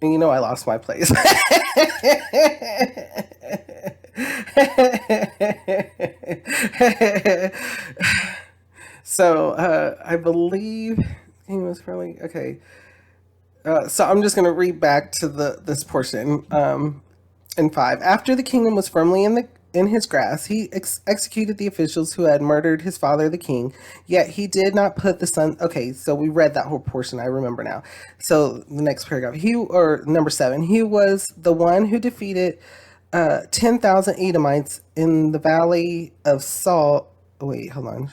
And you know I lost my place. So I believe he was probably okay. So I'm just going to read back to the this portion in 5. After the kingdom was firmly in his grasp, he executed the officials who had murdered his father, the king. Yet he did not put the son. Okay, so we read that whole portion. I remember now. So the next paragraph, he or number 7, he was the one who defeated 10,000 Edomites in the valley of Saul. Wait, hold on.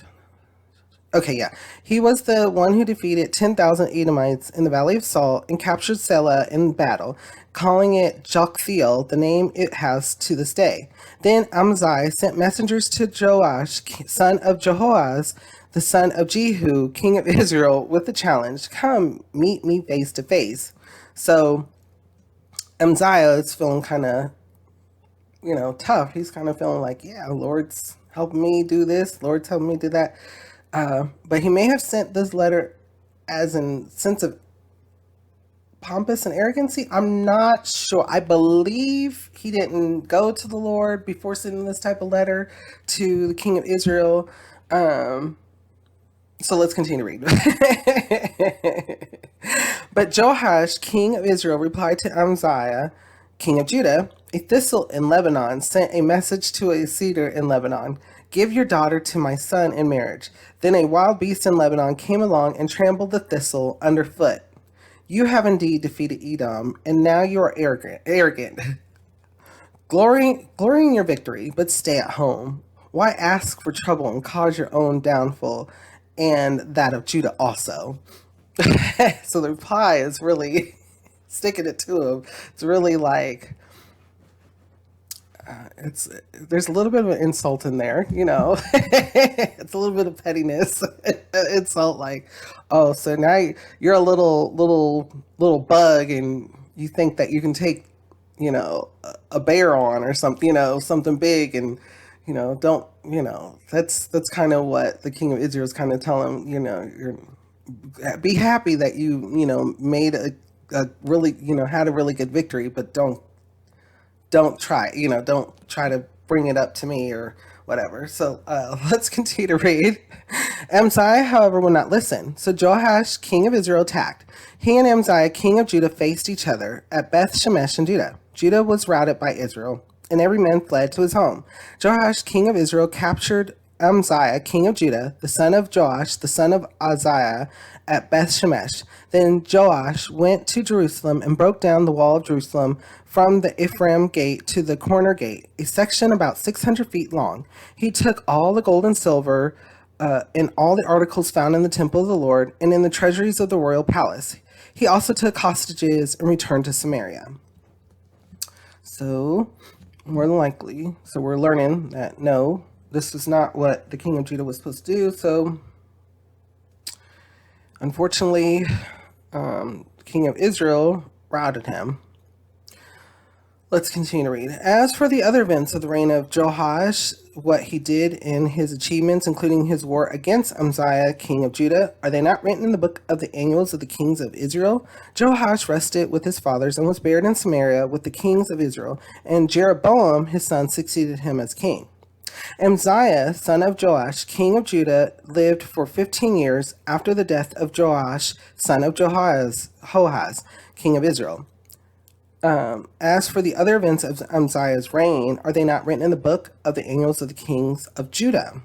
Okay, yeah. He was the one who defeated 10,000 Edomites in the Valley of Salt and captured Selah in battle, calling it Joktheel, the name it has to this day. Then Amaziah sent messengers to Joash, son of Jehoash, the son of Jehu, king of Israel, with the challenge, come meet me face to face. So Amaziah is feeling kind of, tough. He's kind of feeling like, yeah, Lord's helping me do this, Lord's helping me do that. But he may have sent this letter as in sense of pompous and arrogancy. I'm not sure. I believe he didn't go to the Lord before sending this type of letter to the king of Israel. Um, so let's continue to read. But Jehoash, king of Israel, replied to Amaziah, king of Judah, a thistle in Lebanon sent a message to a cedar in Lebanon. Give your daughter to my son in marriage. Then a wild beast in Lebanon came along and trampled the thistle underfoot. You have indeed defeated Edom, and now you are arrogant. Glory in your victory, but stay at home. Why ask for trouble and cause your own downfall and that of Judah also? So the reply is really sticking it to him. It's really like it's there's a little bit of an insult in there, it's a little bit of pettiness. Insult like, oh, so now you're a little bug, and you think that you can take, a bear on or something, something big, and don't, that's kind of what the king of Israel is kind of telling him. You're be happy that you made a really had a really good victory, but don't try, don't try to bring it up to me or whatever. So let's continue to read. Amaziah, however, would not listen. So Jehoash, king of Israel, attacked. He and Amaziah, king of Judah, faced each other at Beth Shemesh in Judah. Judah was routed by Israel, and every man fled to his home. Jehoash, king of Israel, captured Amaziah, king of Judah, the son of Joash, the son of Uzziah, at Beth Shemesh. Then Joash went to Jerusalem and broke down the wall of Jerusalem from the Ephraim gate to the corner gate, a section about 600 feet long. He took all the gold and silver and all the articles found in the temple of the Lord and in the treasuries of the royal palace. He also took hostages and returned to Samaria. So, more than likely, so we're learning that no, this is not what the king of Judah was supposed to do. So, unfortunately, the king of Israel routed him. Let's continue to read. As for the other events of the reign of Jehoash, what he did in his achievements, including his war against Amaziah, king of Judah, are they not written in the book of the annals of the kings of Israel? Jehoash rested with his fathers and was buried in Samaria with the kings of Israel, and Jeroboam, his son, succeeded him as king. Amaziah, son of Joash, king of Judah, lived for 15 years after the death of Joash, son of Jehoahaz, king of Israel. As for the other events of Amaziah's reign, are they not written in the book of the annals of the kings of Judah?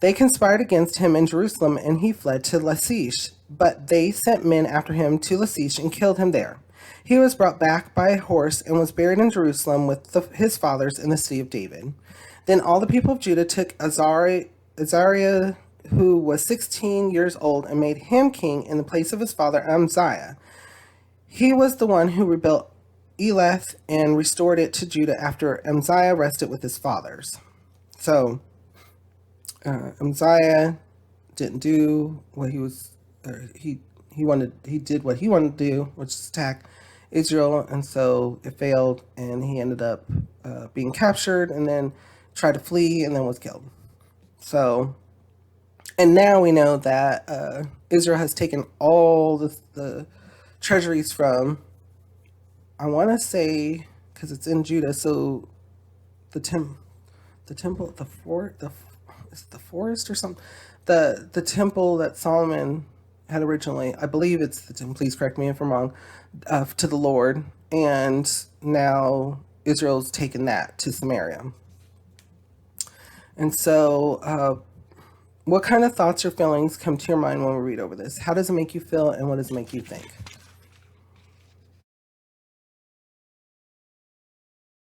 They conspired against him in Jerusalem, and he fled to Lachish. But they sent men after him to Lachish and killed him there. He was brought back by a horse and was buried in Jerusalem with his fathers in the city of David. Then all the people of Judah took Azariah, who was 16 years old, and made him king in the place of his father Amaziah. He was the one who rebuilt Elath and restored it to Judah after Amaziah rested with his fathers. So Amaziah didn't do what he was. He wanted. He did what he wanted to do, which is attack Israel, and so it failed, and he ended up being captured, and then tried to flee, and then was killed. So, and now we know that Israel has taken all the treasuries from I want to say, because it's in Judah, so the temple, is it the forest or something? The temple that Solomon had originally, I believe it's the temple, please correct me if I'm wrong, to the Lord. And now Israel's taken that to Samaria. And so, what kind of thoughts or feelings come to your mind when we read over this? How does it make you feel, and what does it make you think?